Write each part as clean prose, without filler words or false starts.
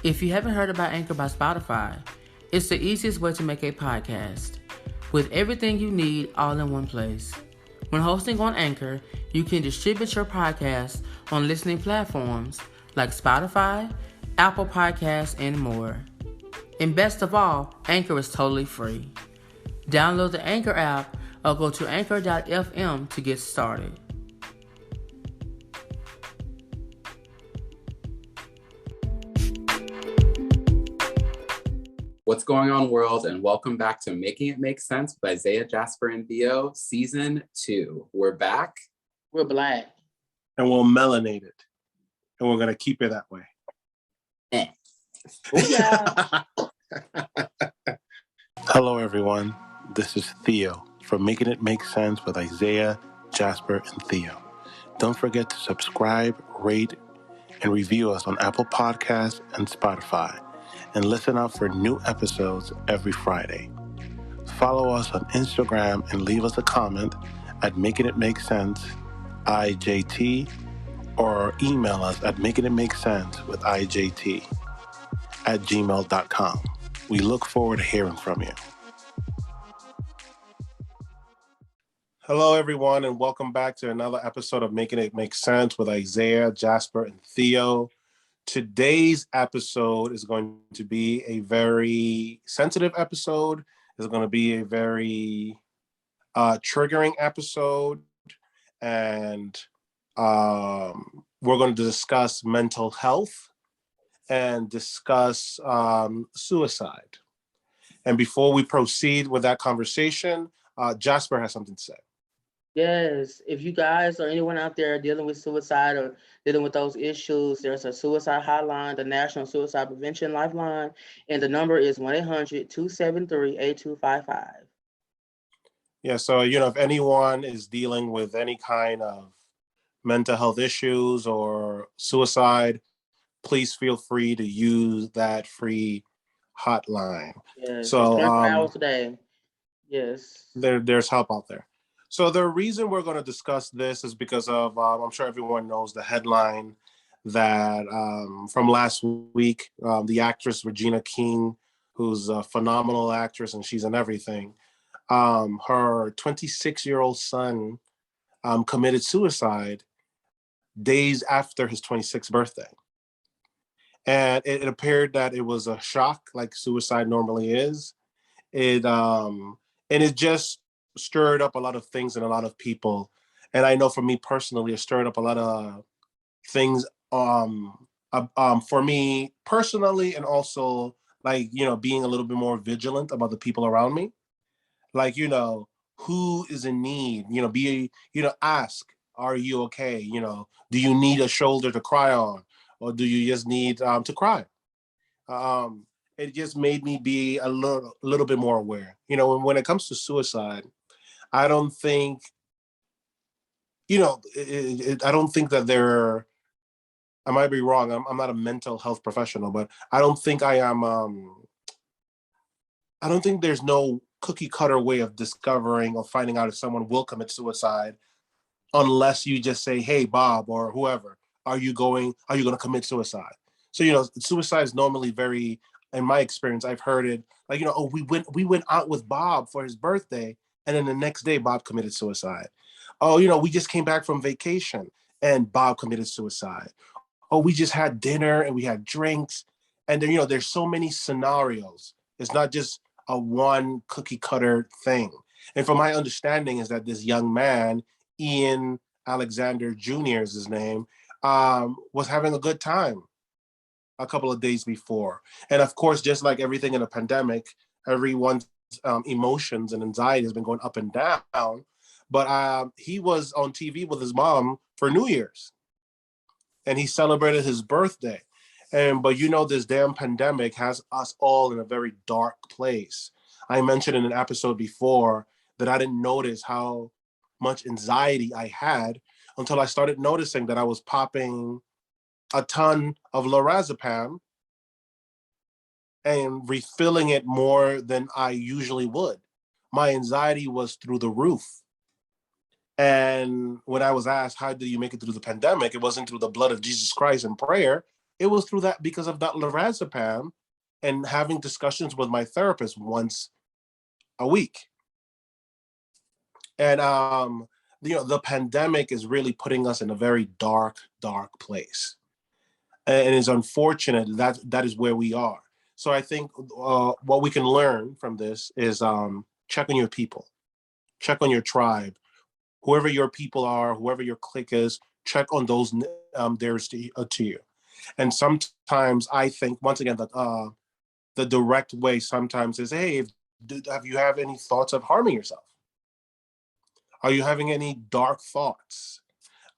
If you haven't heard about Anchor by Spotify, it's the easiest way to make a podcast with everything you need all in one place. When hosting on Anchor, you can distribute your podcast on listening platforms like Spotify, Apple Podcasts, and more. And best of all, Anchor is totally free. Download the Anchor app or go to anchor.fm to get started. What's going on, world, and welcome back to Making It Make Sense with Isaiah, Jasper, and Theo, Season 2. We're back. We're black. And we're melanated. And we're going to keep it that way. Yeah. Hello, everyone. This is Theo from Making It Make Sense with Isaiah, Jasper, and Theo. Don't forget to subscribe, rate, and review us on Apple Podcasts and Spotify. And listen out for new episodes every Friday. Follow us on Instagram and leave us a comment at Making It Make Sense, IJT, or email us at makingitmakesense with IJT at gmail.com. We look forward to hearing from you. Hello, everyone, and welcome back to another episode of Making It Make Sense with Isaiah, Jasper, and Theo. Today's episode is going to be a very sensitive episode. It's going to be a very triggering episode. And we're going to discuss mental health and discuss suicide. And before we proceed with that conversation, Jasper has something to say. Yes. If you guys or anyone out there dealing with suicide or dealing with those issues, there's a suicide hotline, the National Suicide Prevention Lifeline, and the number is 1-800-273-8255. Yeah, so, if anyone is dealing with any kind of mental health issues or suicide, please feel free to use that free hotline. Yes. So 24 hours a day. Yes. There's help out there. So the reason we're going to discuss this is because of, I'm sure everyone knows the headline that from last week, the actress Regina King, who's a phenomenal actress and she's in everything, her 26-year-old son committed suicide days after his 26th birthday. And it appeared that it was a shock, like suicide normally is. And it just stirred up a lot of things in a lot of people. And I know for me personally, it stirred up a lot of things for me personally, and also like, being a little bit more vigilant about the people around me. Like, who is in need, ask, are you okay? Do you need a shoulder to cry on? Or do you just need to cry? It just made me be a little bit more aware. When it comes to suicide, I don't think, I don't think that I might be wrong. I'm not a mental health professional, but I don't think I am, I don't think there's no cookie cutter way of discovering or finding out if someone will commit suicide unless you just say, hey, Bob, or whoever, are you going to commit suicide? So, suicide is normally very, in my experience, I've heard it like, we went out with Bob for his birthday, and then the next day Bob committed suicide. Oh, we just came back from vacation and Bob committed suicide. Oh, we just had dinner and we had drinks. And then, there's so many scenarios. It's not just a one cookie cutter thing. And from my understanding is that this young man, Ian Alexander Jr. is his name, was having a good time a couple of days before. And of course, just like everything in a pandemic, everyone's emotions and anxiety has been going up and down. But he was on TV with his mom for New Year's, and he celebrated his birthday. But this damn pandemic has us all in a very dark place. I mentioned in an episode before that I didn't notice how much anxiety I had until I started noticing that I was popping a ton of lorazepam and refilling it more than I usually would. My anxiety was through the roof. And when I was asked, how do you make it through the pandemic? It wasn't through the blood of Jesus Christ and prayer. It was through that because of that lorazepam and having discussions with my therapist once a week. And the pandemic is really putting us in a very dark place, and it's unfortunate that is where we are. So I think what we can learn from this is check on your people, check on your tribe, whoever your people are, whoever your clique is. Check on those dearest to you. And sometimes I think, once again, that the direct way sometimes is, hey, have you have any thoughts of harming yourself? Are you having any dark thoughts?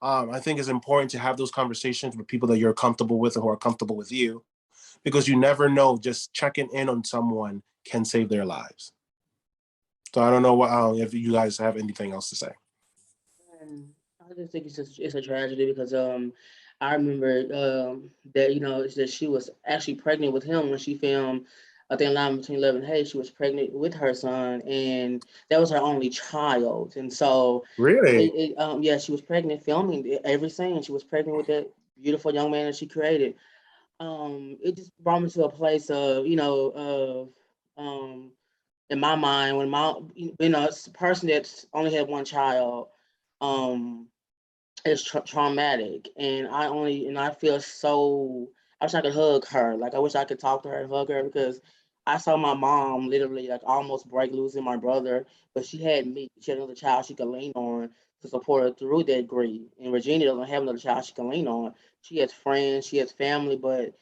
I think it's important to have those conversations with people that you're comfortable with and who are comfortable with you, because you never know. Just checking in on someone can save their lives. So I don't know if you guys have anything else to say. I just think it's a tragedy because I remember that that she was actually pregnant with him when she filmed. I think Line Between Love and Hate. She was pregnant with her son, and that was her only child. And so, Really? yeah, she was pregnant filming every scene. She was pregnant with that beautiful young man that she created. It just brought me to a place of in my mind when it's a person that's only had one child. Um, it's traumatic, and I feel so. I wish I could hug her. Like I wish I could talk to her and hug her because I saw my mom literally like almost break losing my brother, but she had me. She had another child she could lean on to support her through that grief. And Regina doesn't have another child she can lean on. She has friends, she has family, but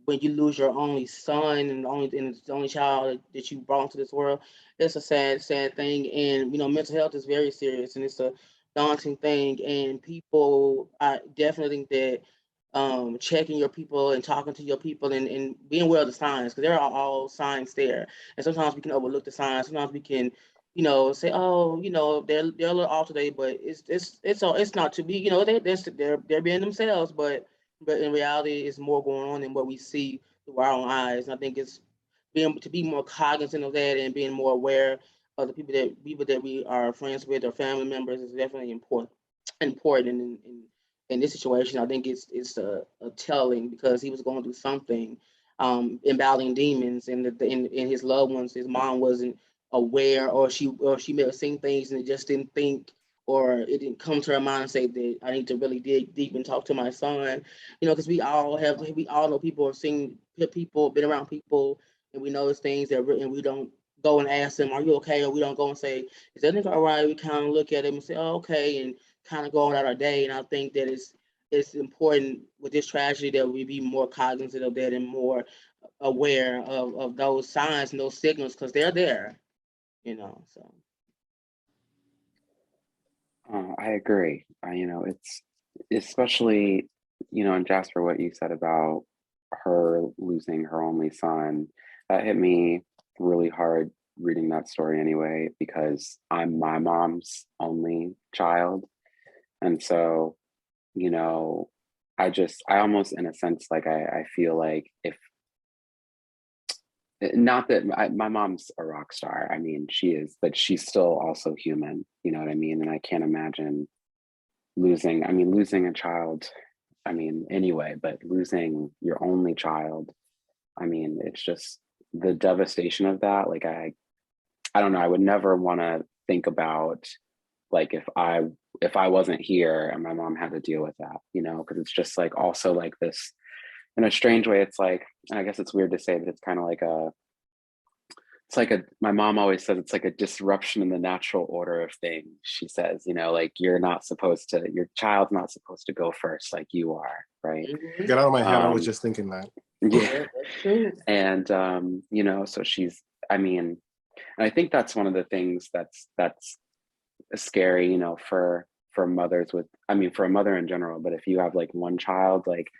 when you lose your only son and it's the only child that you brought into this world, it's a sad thing. And mental health is very serious, and it's a daunting thing. And people, I definitely think that checking your people and talking to your people and being aware of the signs, because there are all signs there. And sometimes we can overlook the signs. Sometimes we can, say, oh, they're a little off today, but it's not to be, they're being themselves, but in reality, it's more going on than what we see through our own eyes. And I think it's being to be more cognizant of that and being more aware of the people that we are friends with or family members is definitely important in this situation. I think it's a telling because he was going through something, in battling demons, and in his loved ones, his mom wasn't aware, or she may have seen things and it just didn't think, or it didn't come to her mind and say that I need to really dig deep and talk to my son. Because we all know people, have seen people, been around people, and we notice things and we don't go and ask them, "Are you okay?" Or we don't go and say, "Is that nigga all right?" We kind of look at him and say, "Oh, okay," and kind of go on our day. And I think that it's important with this tragedy that we be more cognizant of that and more aware of those signs and those signals because they're there. So. I agree. It's especially, in Jasper, what you said about her losing her only son, that hit me really hard reading that story anyway, because I'm my mom's only child. And so, you know, I almost, in a sense, like I feel like if, not that my mom's a rock star, I mean, she is, but she's still also human, you know what I mean? And I can't imagine losing a child, I mean, anyway, but losing your only child, I mean, it's just the devastation of that. Like, I don't know, I would never want to think about, like, if I wasn't here and my mom had to deal with that, because it's just like also like this, in a strange way, it's like, and I guess it's weird to say, but it's kind of like my mom always says it's like a disruption in the natural order of things. She says, like, your child's not supposed to go first, like you are, right? Mm-hmm. Get out of my head. I was just thinking that. Yeah. That's true. And so she's, I mean, and I think that's one of the things that's scary, for mothers with, I mean, for a mother in general, but if you have like one child, like,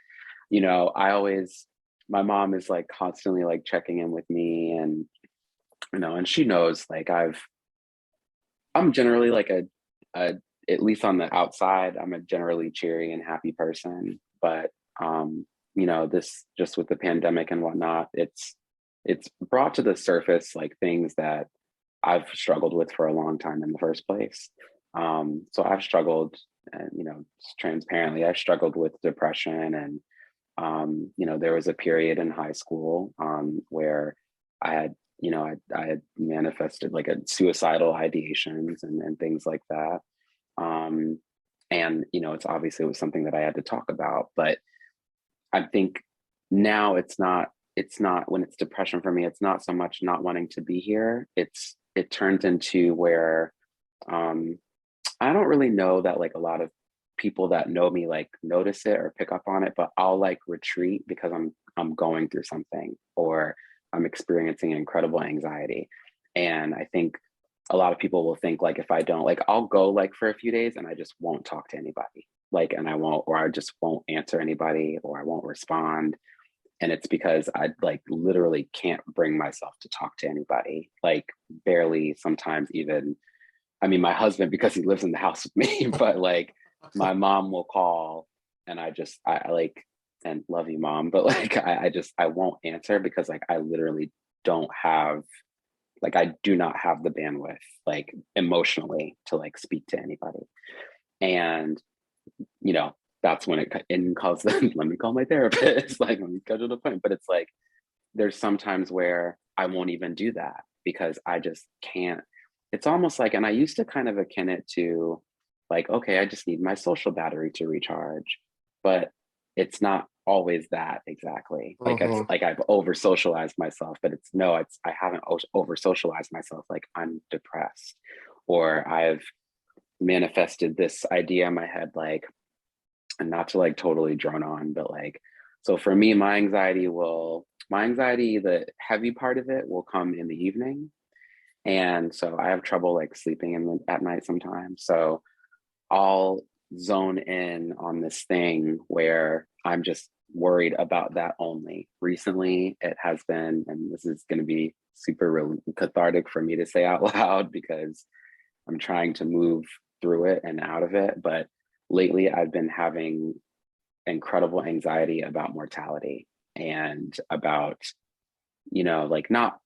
my mom is like constantly like checking in with me, and and she knows, like, I'm generally like a at least on the outside, I'm a generally cheery and happy person, but this, just with the pandemic and whatnot, it's brought to the surface like things that I've struggled with for a long time in the first place. So I've struggled, and transparently, I've struggled with depression and There was a period in high school where I had, I had manifested like a suicidal ideations and things like that. And it's obviously it was something that I had to talk about, but I think now it's not when it's depression for me, it's not so much not wanting to be here. It turns into where I don't really know that like a lot of people that know me like notice it or pick up on it, but I'll like retreat because I'm going through something or I'm experiencing incredible anxiety. And I think a lot of people will think like if I don't, like I'll go like for a few days and I just won't talk to anybody. Like and I won't, or I just won't answer anybody, or I won't respond. And it's because I like literally can't bring myself to talk to anybody, like barely, sometimes even, I mean, my husband, because he lives in the house with me, but like my mom will call and I like, and love you, mom, but like, I won't answer because like, I literally don't have, like, I do not have the bandwidth, like emotionally to like speak to anybody. And, that's when it calls them, let me call my therapist, like, let me schedule an appointment. But it's like, there's sometimes where I won't even do that because I just can't. It's almost like, and I used to kind of akin it to like, okay, I just need my social battery to recharge, but it's not always that exactly. Like it's like I've over socialized myself, but I haven't over socialized myself. Like I'm depressed, or I've manifested this idea in my head, like, and not to like totally drone on, but like, so for me, my anxiety, the heavy part of it will come in the evening. And so I have trouble like sleeping at night sometimes. So I'll zone in on this thing where I'm just worried about that only. Recently, it has been, and this is going to be super really cathartic for me to say out loud because I'm trying to move through it and out of it. But lately, I've been having incredible anxiety about mortality and about, like not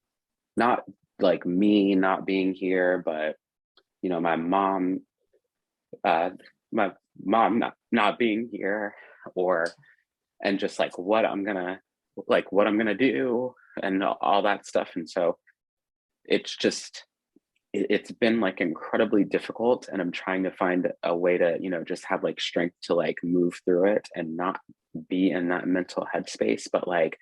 like me not being here, but my mom not being here, and just like what I'm gonna do and all that stuff. And so it's just it's been like incredibly difficult, and I'm trying to find a way to just have like strength to like move through it and not be in that mental headspace. But like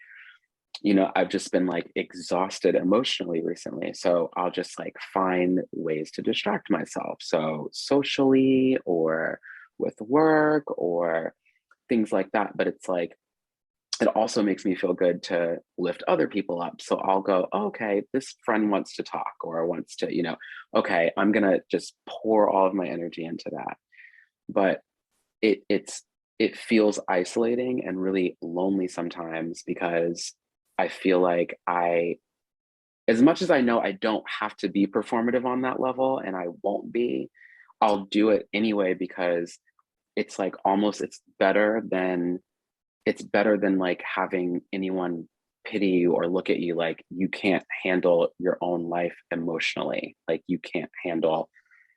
I've just been like exhausted emotionally recently. So I'll just like find ways to distract myself. So socially or with work or things like that. But it's like, it also makes me feel good to lift other people up. So I'll go, oh, okay, this friend wants to talk or wants to, okay, I'm going to just pour all of my energy into that. But it feels isolating and really lonely sometimes because I feel like as much as I know I don't have to be performative on that level, and I won't be, I'll do it anyway because it's like almost it's better than like having anyone pity you or look at you like you can't handle your own life emotionally, like you can't handle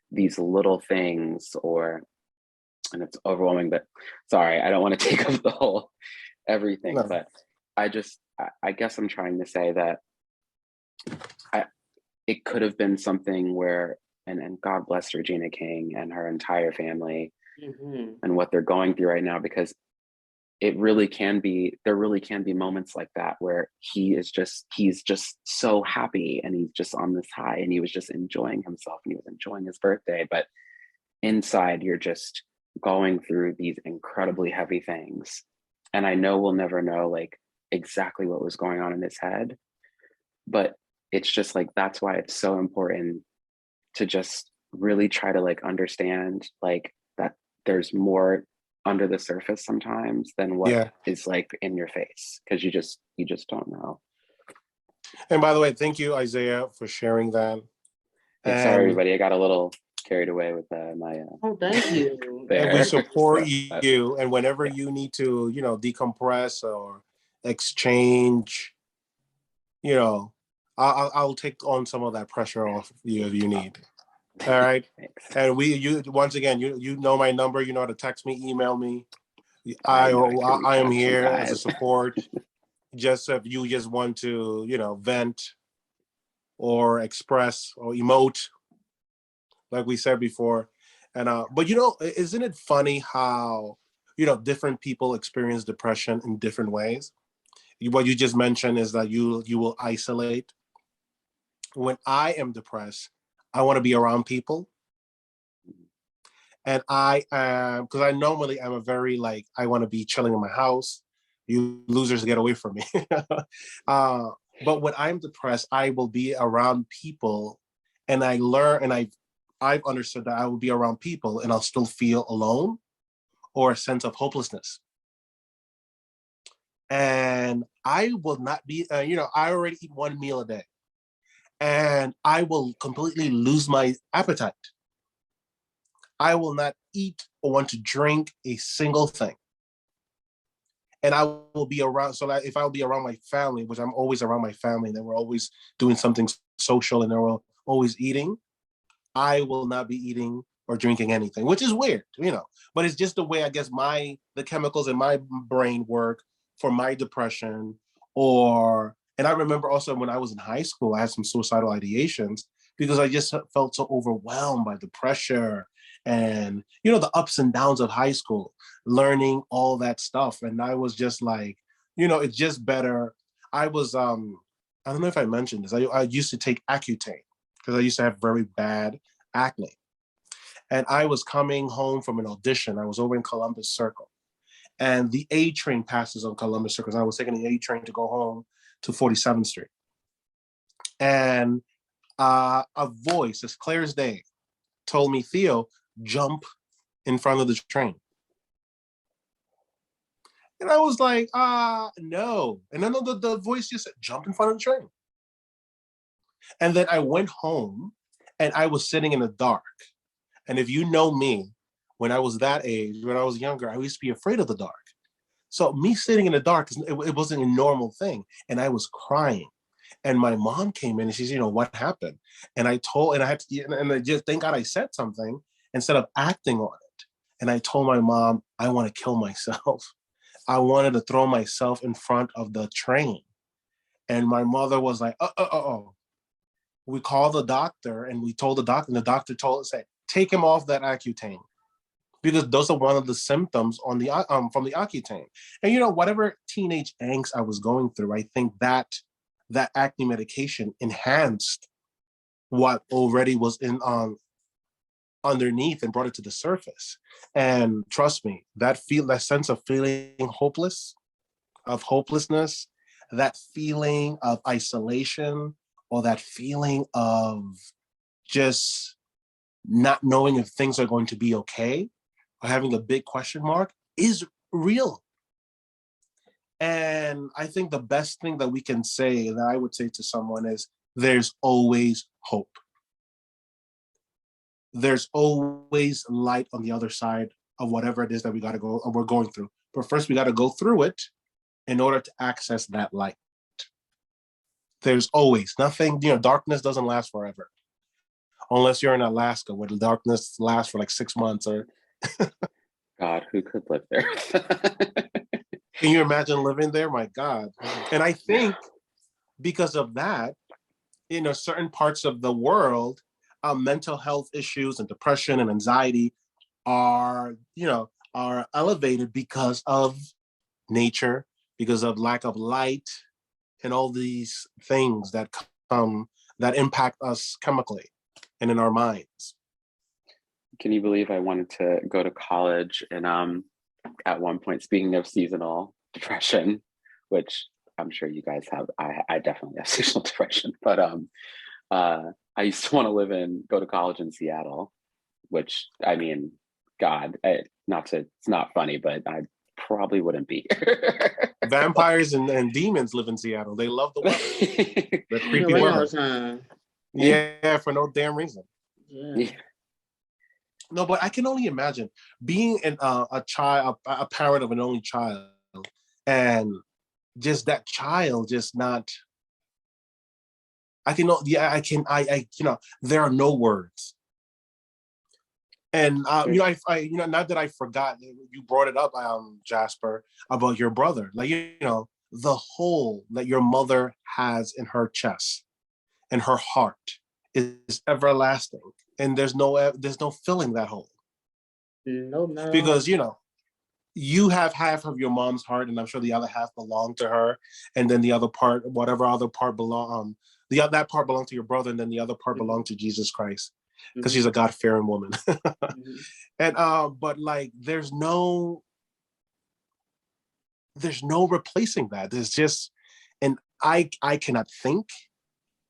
these little things, and it's overwhelming. But sorry, I don't want to take up the whole everything. No. But I guess I'm trying to say that it could have been something where, and God bless Regina King and her entire family and what they're going through right now, because there really can be moments like that where he's just so happy and he's just on this high and he was just enjoying himself and he was enjoying his birthday. But inside you're just going through these incredibly heavy things. And I know we'll never know like exactly what was going on in his head, but it's just like, that's why it's so important to just really try to like understand like that there's more under the surface sometimes than what is like in your face, because you just don't know. And by the way, thank you, Isaiah, for sharing that. Sorry, everybody, I got a little carried away with my oh, thank you. And we support you, and whenever you need to decompress or exchange, I'll take on some of that pressure off you if you need. All right. And you once again, you know my number, you know how to text me, email me. I know I can I reach am out to you here as a guys. support. Just if you just want to, vent or express or emote, like we said before. And but isn't it funny how different people experience depression in different ways? What you just mentioned is that you will isolate. When I am depressed, I want to be around people. And I am, because I normally am a very I want to be chilling in my house. You losers get away from me. uh, but when I'm depressed, I will be around people, and I learn, and I've understood that I will be around people, and I'll still feel alone or a sense of hopelessness. And I will not be, I already eat one meal a day, and I will completely lose my appetite. I will not eat or want to drink a single thing. And I will be around, so that if I will be around my family, which I'm always around my family, and we're always doing something social and they're always eating, I will not be eating or drinking anything, which is weird, but it's just the way I guess the chemicals in my brain work for my depression. And I remember also when I was in high school, I had some suicidal ideations because I just felt so overwhelmed by the pressure and, the ups and downs of high school, learning all that stuff. And I was just like, it's just better. I was, I don't know if I mentioned this. I used to take Accutane because I used to have very bad acne. And I was coming home from an audition. I was over in Columbus Circle. And the A train passes on Columbus Circle. And I was taking the A train to go home to 47th Street. And a voice, as clear as day, told me, Theo, jump in front of the train. And I was like, no. And then the voice just said, jump in front of the train. And then I went home and I was sitting in the dark. And if you know me, when I was that age, when I was younger, I used to be afraid of the dark. So me sitting in the dark, it wasn't a normal thing. And I was crying. And my mom came in and she said, what happened? And I had to, and I just, thank God I said something instead of acting on it. And I told my mom, I want to kill myself. I wanted to throw myself in front of the train. And my mother was like, We called the doctor and we told the doctor, and the doctor told us, take him off that Accutane, because those are one of the symptoms on the from the Accutane. And whatever teenage angst I was going through, I think that acne medication enhanced what already was in underneath and brought it to the surface. And trust me, that sense of feeling hopelessness, that feeling of isolation, or that feeling of just not knowing if things are going to be okay, or having a big question mark, is real. And I think the best thing that we can say, that I would say to someone, is there's always hope. There's always light on the other side of whatever it is that we're going through. But first we got to go through it in order to access that light. There's always nothing, darkness doesn't last forever. Unless you're in Alaska, where the darkness lasts for like 6 months. Or God, who could live there? can you imagine living there? My God. And I think because of that, certain parts of the world, mental health issues and depression and anxiety are elevated because of nature, because of lack of light, and all these things that impact us chemically and in our minds. Can you believe I wanted to go to college? And at one point, speaking of seasonal depression, which I'm sure you guys have, I definitely have seasonal depression, but I used to want to go to college in Seattle, which, I mean, God, it's not funny, but I probably wouldn't be. Vampires and demons live in Seattle. They love the weather. The creepy weather. Yeah, for no damn reason. Yeah. No, but I can only imagine being a child, a parent of an only child, and just that child just not. There are no words. And not that I forgot, you brought it up, Jasper, about your brother. Like, the hole that your mother has in her chest and her heart is everlasting, and there's no filling that hole. No. Because you have half of your mom's heart, and I'm sure the other half belonged to her, and then the other part, whatever other part that part belonged to your brother, and then the other part belonged to Jesus Christ, because she's a God-fearing woman. And but like, there's no replacing that. There's just, and I cannot think,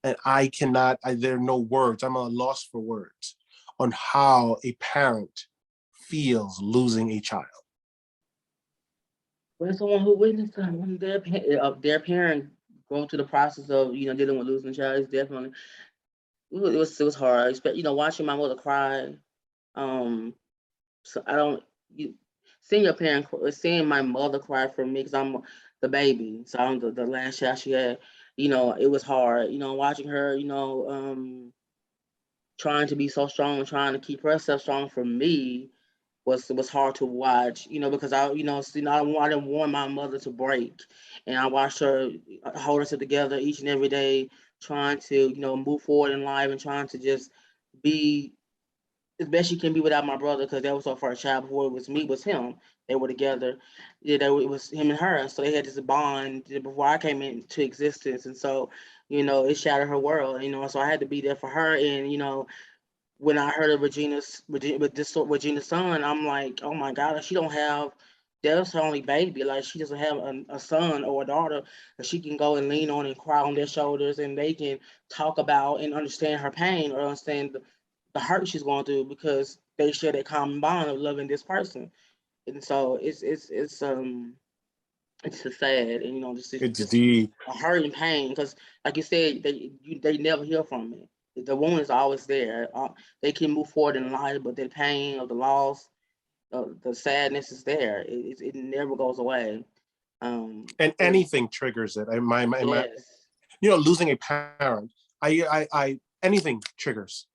and there are no words. I'm at a loss for words on how a parent feels losing a child. When someone who witnessed when their parent go through the process of dealing with losing a child, is definitely it was hard. Watching my mother cry. So I don't seeing your parent, seeing my mother cry for me because I'm the baby, so I'm the last child she had. It was hard. Watching her. Trying to be so strong and trying to keep herself strong for me was hard to watch, because I didn't want my mother to break, and I watched her hold herself together each and every day, trying to move forward in life and trying to just be as best she can be without my brother, because that was her first child. Before it was me, it was him. They were together. Yeah, it was him and her, so they had this bond before I came into existence, and so it shattered her world. So I had to be there for her, and when I heard of Regina's son, I'm like, oh my God, she don't have. That's her only baby. Like, she doesn't have a son or a daughter that she can go and lean on and cry on their shoulders, and they can talk about and understand her pain or understand the hurt she's going through, because they share that common bond of loving this person. And so it's just sad, and It's just deep. a hurt and pain, because like you said, they never heal from it. The wound is always there. They can move forward in life, but the pain of the loss, the sadness is there. It never goes away. And And anything triggers it. yes, Losing a parent, anything triggers.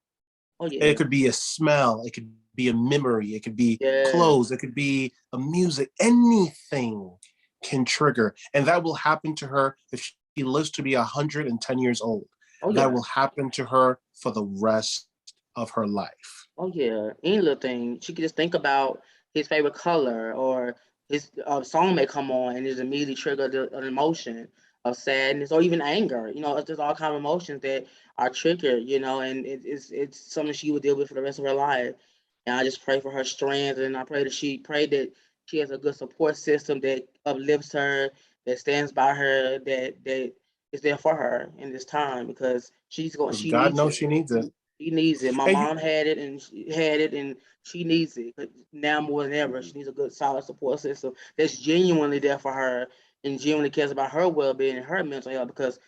oh It yeah, could be a smell, it could be a memory, it could be yes, clothes, it could be a music. Anything can trigger, and that will happen to her if she lives to be 110 years old. oh That yeah. will happen to her for the rest of her life. Oh yeah, any little thing. She could just think about his favorite color, or his song may come on and just immediately trigger an emotion of sadness or even anger. There's all kind of emotions that are triggered. And it's something she would deal with for the rest of her life. And I just pray for her strength, and I pray that she has a good support system that uplifts her, that stands by her, that is there for her in this time, because Because she God needs knows it. she needs it. She needs it. My And you, mom had it, and she had it, and she needs it. But now more than ever, she needs a good, solid support system that's genuinely there for her and genuinely cares about her well-being and her mental health. Because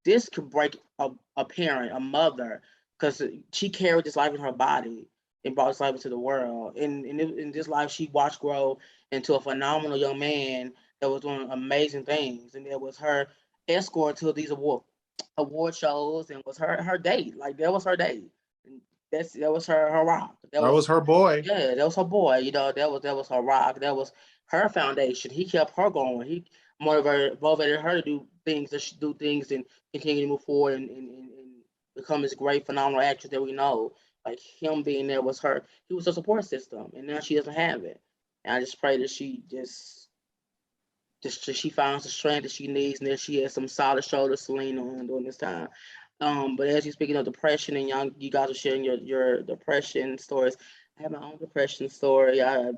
this could break a parent, a mother, because she carried this life in her body and brought this life into the world. And in this life, she watched grow into a phenomenal young man that was doing amazing things. And that was her escort to these award shows, and was her date. Like, that was her date. And that was her rock. That that was was her boy. Yeah, that was her boy. That was her rock. That was her foundation. He kept her going. He motivated her to do things, and continue to move forward, and become this great, phenomenal actress that we know. Like, him being there was her. He was her support system, and now she doesn't have it. And I just pray that she just she finds the strength that she needs, and that she has some solid shoulders to lean on during this time. But as you're speaking of depression, and you guys are sharing your depression stories, I have my own depression story. I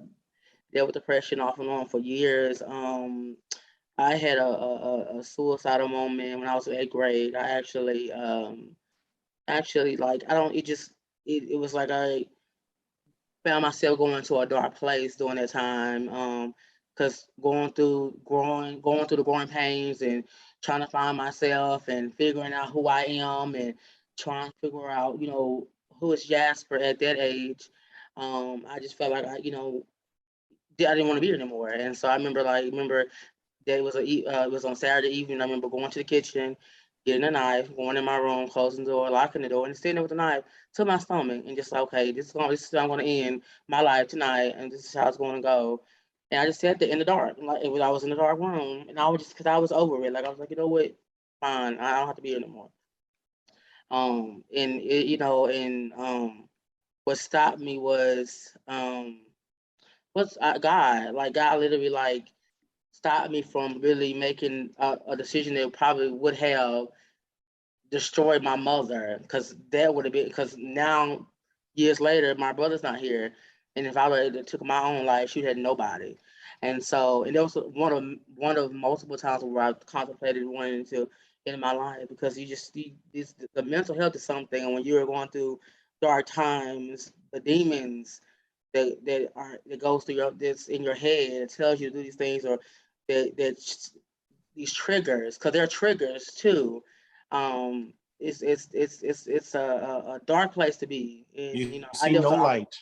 dealt with depression off and on for years. I had a suicidal moment when I was in 8th grade. I actually, like, I don't. It was like I found myself going into a dark place during that time. Because going through the growing pains, and trying to find myself, and figuring out who I am, and trying to figure out, who is Jasper at that age. I just felt like I didn't want to be here anymore. And so I remember that it was it was on Saturday evening. I remember going to the kitchen, getting a knife, going in my room, closing the door, locking the door, and sitting there with the knife to my stomach, and just like, okay, this is how I'm going to end my life tonight, and this is how it's going to go. And I just sat there in the dark, like I was in the dark room, and I was just because I was over it, like I was like, you know what, fine, I don't have to be here anymore. And it, and what stopped me was God, like God literally like stopped me from really making a decision that probably would have destroyed my mother, because that would have been, because now years later my brother's not here, and if I would have took my own life, she had nobody. And so, and there was one of multiple times where I contemplated wanting to end my life, because the mental health is something, and when you're going through dark times, the demons that goes through that's in your head, it tells you to do these things, or that these triggers, because they're triggers too. It's a dark place to be, and You I see never no thought light.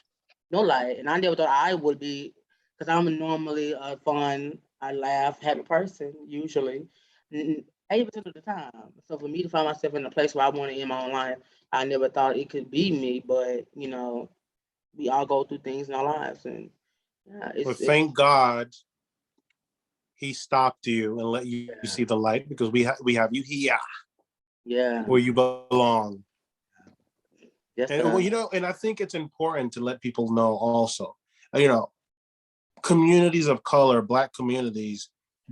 no light, and I never thought I would be, because I'm normally a fun, I laugh, happy person usually, 80% of the time. So for me to find myself in a place where I want to end my own life, I never thought it could be me. But we all go through things in our lives, and yeah, But it's thank God he stopped you and let you yeah, see the light, because we have you here yeah, where you belong. yes, And well, sir. and I think it's important to let people know also, you know, communities of color, Black communities,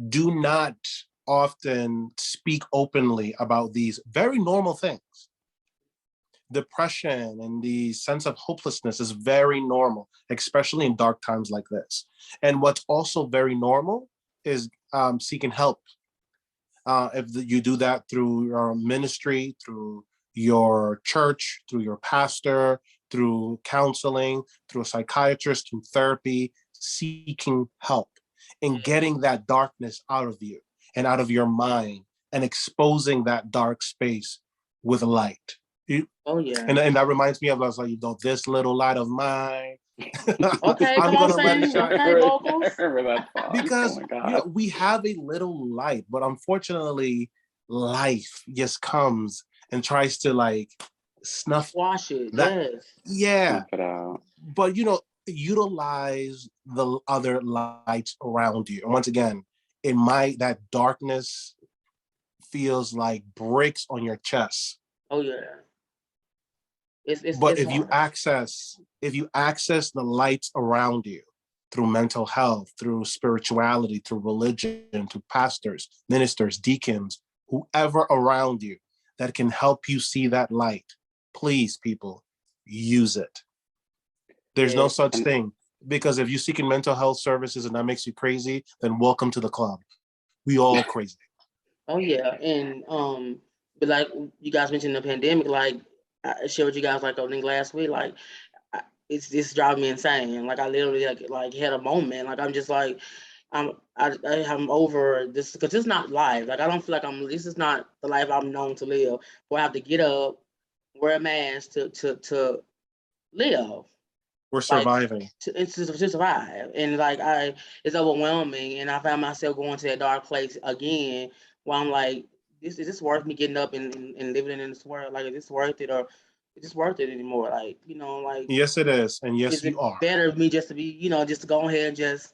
do not often speak openly about these very normal things. Depression and the sense of hopelessness is very normal, especially in dark times like this. And what's also very normal is seeking help. If you do that through your ministry, through your church, through your pastor, through counseling, through a psychiatrist, through therapy, seeking help and getting that darkness out of you and out of your mind, and exposing that dark space with light. Oh yeah. And that reminds me of, I was like, this little light of mine. Okay, I'm come on, gonna let it sing. shine. Okay, vocals. Remember that song? Oh Because my god. we have a little light, but unfortunately life just comes and tries to like snuff Wash it. that. Yes. Yeah, Snuff it out. but utilize the other lights around you. And once again, that darkness feels like bricks on your chest. Oh yeah. But It's hard. if you access the lights around you through mental health, through spirituality, through religion, through pastors, ministers, deacons, whoever around you that can help you see that light, please, people, use it. There's no Yeah. such And thing. Because if you're seeking mental health services and that makes you crazy, then welcome to the club. We all crazy. Oh yeah. And but like you guys mentioned the pandemic, like I shared with you guys like I think last week, like it's driving me insane. Like I literally like had a moment. Like I'm just like I'm over this, because it's not life. Like I don't feel like this is not the life I'm known to live. Where I have to get up, wear a mask to live. We're Like surviving. to survive, and like it's overwhelming, and I found myself going to that dark place again, where I'm like, is this worth me getting up and living in this world? Like, is this worth it, or is this worth it anymore? Like, like, Yes, it is. And yes, is it you are. better for me just to be, just to go ahead and just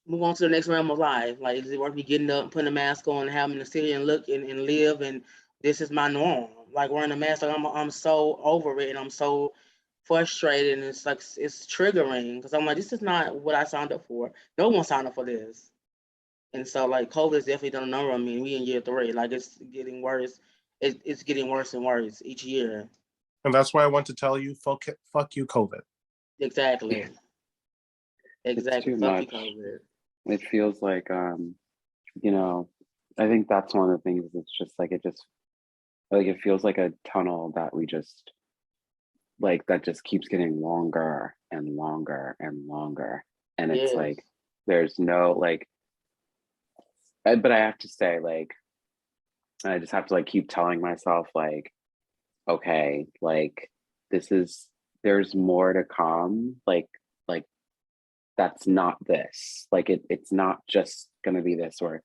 move on to the next realm of life? Like, is it worth me getting up, putting a mask on, and having to sit here and look and live, and this is my norm? Like wearing a mask, like I'm so over it, and I'm so frustrated, and it's like it's triggering, because I'm like, this is not what I signed up for. No one signed up for this. And so like COVID has definitely done a number on me. We in year 3. Like it's getting worse. It's getting worse and worse each year. And that's why I want to tell you, fuck you, COVID. Exactly. it's Exactly. too Fuck you, much. COVID. It feels like you know, I think that's one of the things. It's just like it feels like a tunnel that we just like that just keeps getting longer and longer and longer. And it's Yes. like there's no like but I have to say, like, I just have to like keep telling myself, like, okay, like there's more to come. Like that's not this. Like it's not just gonna be this, or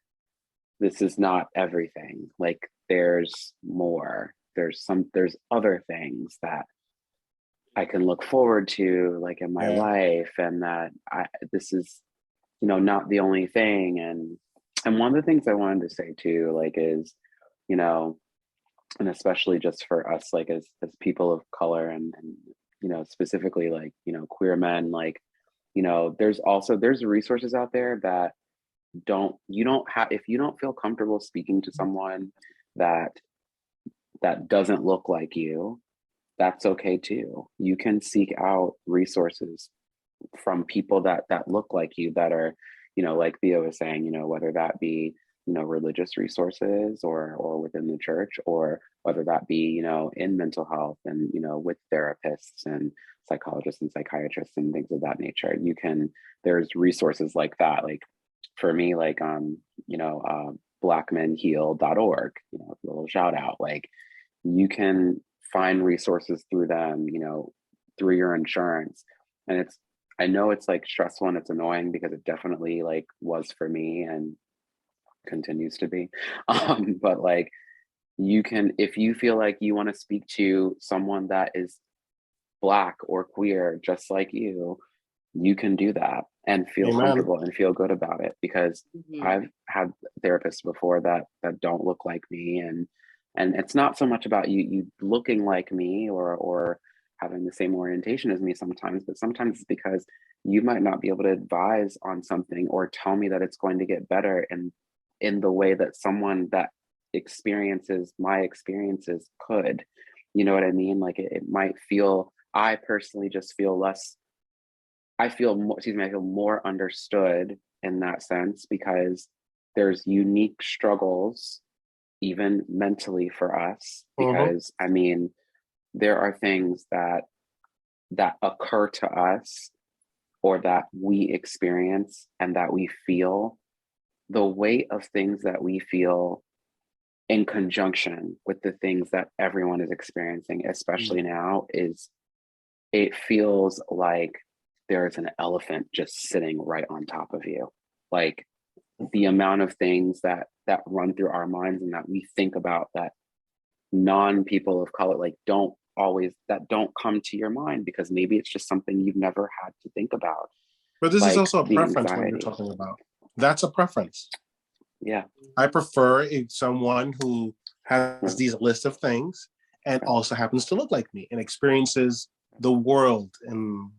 this is not everything. Like there's more. There's other things that I can look forward to, like in my life, and that this is, not the only thing. And one of the things I wanted to say too, like, is, and especially just for us, like as people of color, and specifically, like, queer men, like, there's resources out there that you don't have, if you don't feel comfortable speaking to someone that doesn't look like you, that's okay too. You can seek out resources from people that look like you, that are, like Theo was saying, whether that be, religious resources, or within the church, or whether that be, in mental health, and, with therapists and psychologists and psychiatrists and things of that nature. There's resources like that. Like for me, like, blackmenheal.org, a little shout out, like you can find resources through them, through your insurance. And I know it's like stressful and it's annoying, because it definitely like was for me and continues to be. But like, you can, if you feel like you want to speak to someone that is Black or queer just like you can do that and feel comfortable and feel good about it. Because I've had therapists before that don't look like me, and it's not so much about you looking like me, or having the same orientation as me sometimes, but sometimes it's because you might not be able to advise on something or tell me that it's going to get better in the way that someone that experiences my experiences could. You know what I mean? Like it might feel, I personally just feel less, I feel more understood in that sense, because there's unique struggles even mentally for us, because I mean, there are things that occur to us, or that we experience and that we feel. The weight of things that we feel in conjunction with the things that everyone is experiencing, especially now, it feels like there's an elephant just sitting right on top of you. Like the amount of things that run through our minds and that we think about, that non-people of color like don't come to your mind, because maybe it's just something you've never had to think about. But this is Like also a the preference, anxiety. what you're talking about. That's a preference. Yeah. I prefer someone who has these list of things and also happens to look like me and experiences the world in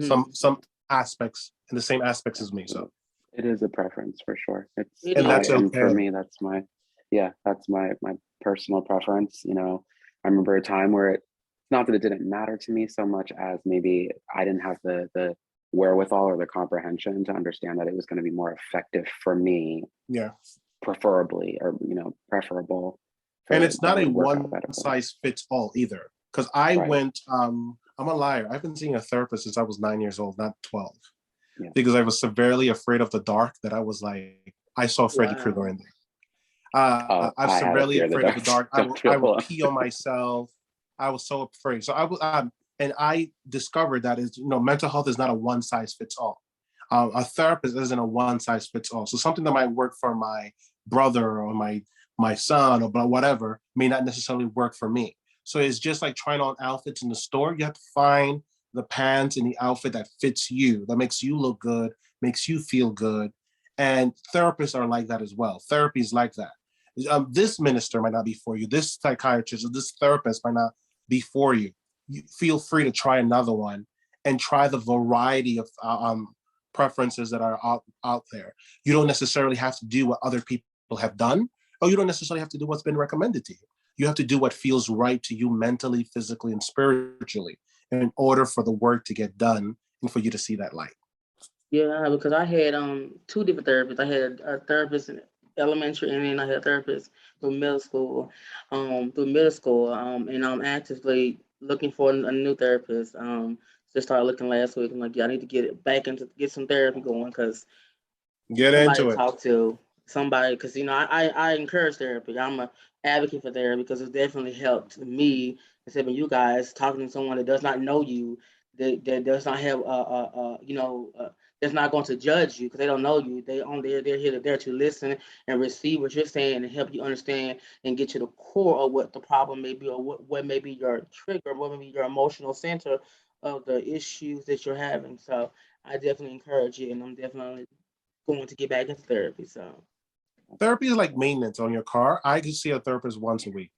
some aspects, in the same aspects as me. So it is a preference for sure. And that's okay. And for me, that's my personal preference. I remember a time where it's not that it didn't matter to me so much as maybe I didn't have the wherewithal or the comprehension to understand that it was going to be more effective for me. Yeah. Preferably, or preferable. And it's not a one size fits all either. Because I went, I'm a liar. I've been seeing a therapist since I was 9 years old, not 12. Yeah. Because I was severely afraid of the dark, that I was like, I saw Freddy Krueger in there. I'm severely afraid of the dark. I would pee on myself. I was so afraid. So I was, and I discovered that mental health is not a one size fits all. A therapist isn't a one size fits all. So something that might work for my brother or my son or whatever may not necessarily work for me. So it's just like trying on outfits in the store. You have to find the pants and the outfit that fits you, that makes you look good, makes you feel good. And therapists are like that as well. Therapy is like that. This minister might not be for you. This psychiatrist or this therapist might not be for you. You feel free to try another one and try the variety of preferences that are out there. You don't necessarily have to do what other people have done, or you don't necessarily have to do what's been recommended to you. You have to do what feels right to you mentally, physically, and spiritually in order for the work to get done and for you to see that light. Yeah, because I had two different therapists. I had a therapist in elementary, and then I had a therapist through middle school. And I'm actively looking for a new therapist. Just started looking last week. I'm like, yeah, I need to get some therapy going, because get into it. Talk to somebody, because I encourage therapy. I'm an advocate for therapy because it's definitely helped me. Instead of you guys talking to someone that does not know you, that does not have that's not going to judge you because they don't know you. They're there to listen and receive what you're saying and help you understand and get to the core of what the problem may be, or what may be your trigger, what may be your emotional center of the issues that you're having. So I definitely encourage you, and I'm definitely going to get back into therapy. So Therapy is like maintenance on your car. I can see a therapist once a week.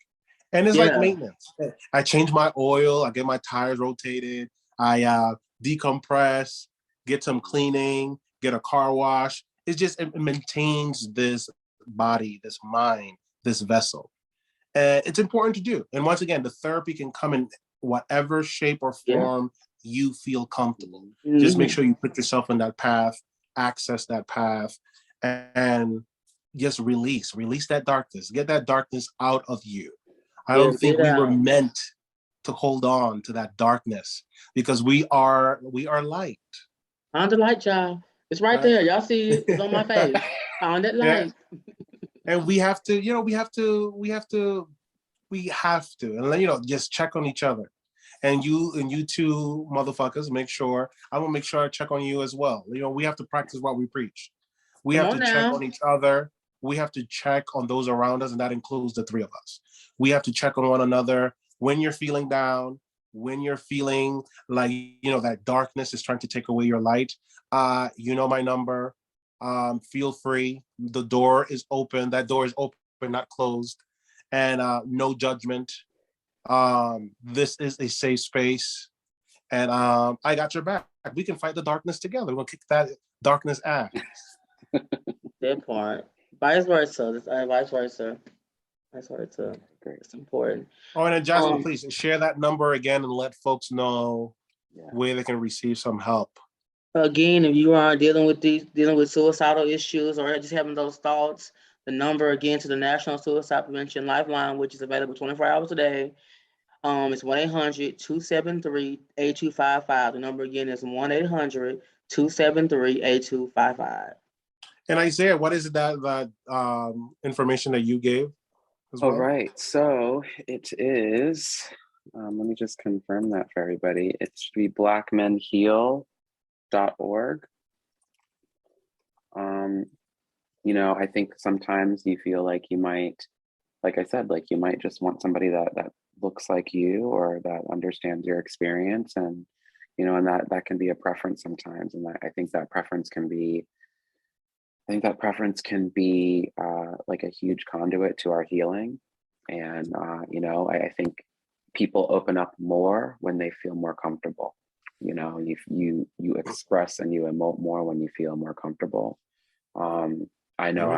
And it's like yeah, maintenance. I change my oil, I get my tires rotated, I decompress, get some cleaning, get a car wash. It maintains this body, this mind, this vessel. It's important to do. And once again, the therapy can come in whatever shape or yeah. form you feel comfortable. Just make Mm-hmm. sure you put yourself in that path, access that path, and just release that darkness, get that darkness out of you. I Yeah, don't get think we were out. meant to hold on to that darkness because we are light. Find the light, y'all. It's right Right? there. Y'all see it? It's on my face. Find that Yeah. light. And we have to, and just check on each other. And you two motherfuckers, make sure I'm gonna make sure I check on you as well. We have to practice what we preach. We Come have on to check now. on each other. We have to check on those around us, and that includes the three of us. We have to check on one another when you're feeling down, when you're feeling like that darkness is trying to take away your light. My number. Feel free. The door is open. That door is open, not closed, and no judgment. This is a safe space, and I got your back. We can fight the darkness together. We'll kick that darkness ass. That part. Vice versa. Vice versa. Vice versa. Great. It's important. Oh, and then Jasper, Um, please share that number again and let folks know Yeah. where they can receive some help. Again, if you are dealing with suicidal issues or just having those thoughts, the number again to the National Suicide Prevention Lifeline, which is available 24 hours a day. It's 1-800-273-8255. The number again is 1-800-273-8255. And Isaiah, what is that information that you gave as All well? right. So it is, let me just confirm that for everybody. It should be blackmenheal.org. I think sometimes you feel like you might, like I said, like you might just want somebody that looks like you or that understands your experience, and that can be a preference sometimes, and I think that preference can be like a huge conduit to our healing. And I think people open up more when they feel more comfortable. You express and you emote more when you feel more comfortable. I know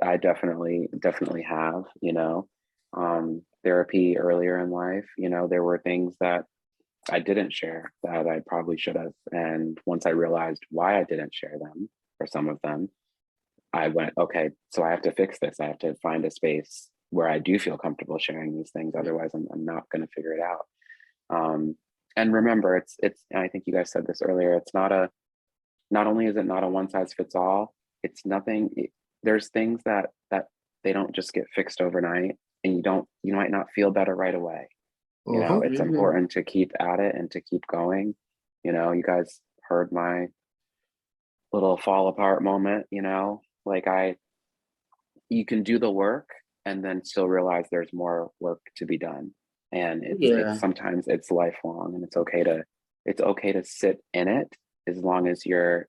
I definitely have, therapy earlier in life. There were things that I didn't share that I probably should have. And once I realized why I didn't share them, or some of them, I went, okay, so I have to fix this. I have to find a space where I do feel comfortable sharing these things. Otherwise, I'm not going to figure it out. And remember, it's, and I think you guys said this earlier, not only is it not a one size fits all, it's nothing. There's things that they don't just get fixed overnight, and you might not feel better right away. It's important to keep at it and to keep going. You guys heard my little fall apart moment, like you can do the work and then still realize there's more work to be done. And it's sometimes it's lifelong, and it's okay to sit in it as long as you're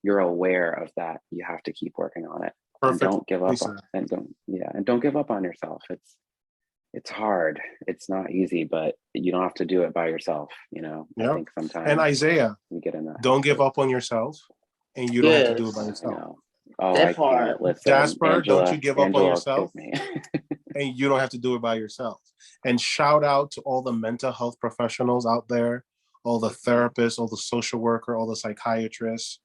aware of that. You have to keep working on it. And don't give up and don't give up on yourself. It's hard. It's not easy, but you don't have to do it by yourself. I think sometimes. And Isaiah, we get in that. Don't give up on yourself, and you don't have to do it by yourself. Oh, I can't. Listen, Jasper, Angela, don't you give up on yourself, and you don't have to do it by yourself. And shout out to all the mental health professionals out there, all the therapists, all the social worker, all the psychiatrists.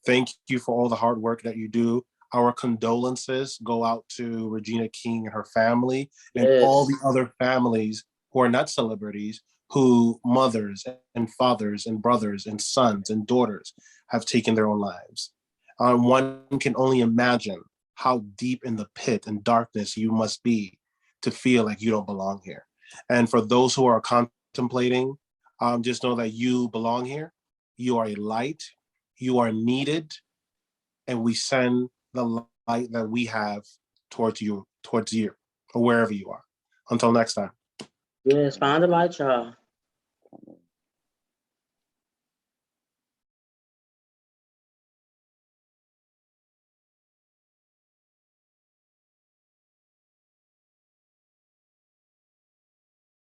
Thank you for all the hard work that you do. Our condolences go out to Regina King and her family, and all the other families who are not celebrities, who mothers and fathers and brothers and sons and daughters have taken their own lives. One can only imagine how deep in the pit and darkness you must be to feel like you don't belong here. And for those who are contemplating, just know that you belong here. You are a light. You are needed, and we send the light that we have towards you, or wherever you are. Until next time. Yes, find the light, y'all.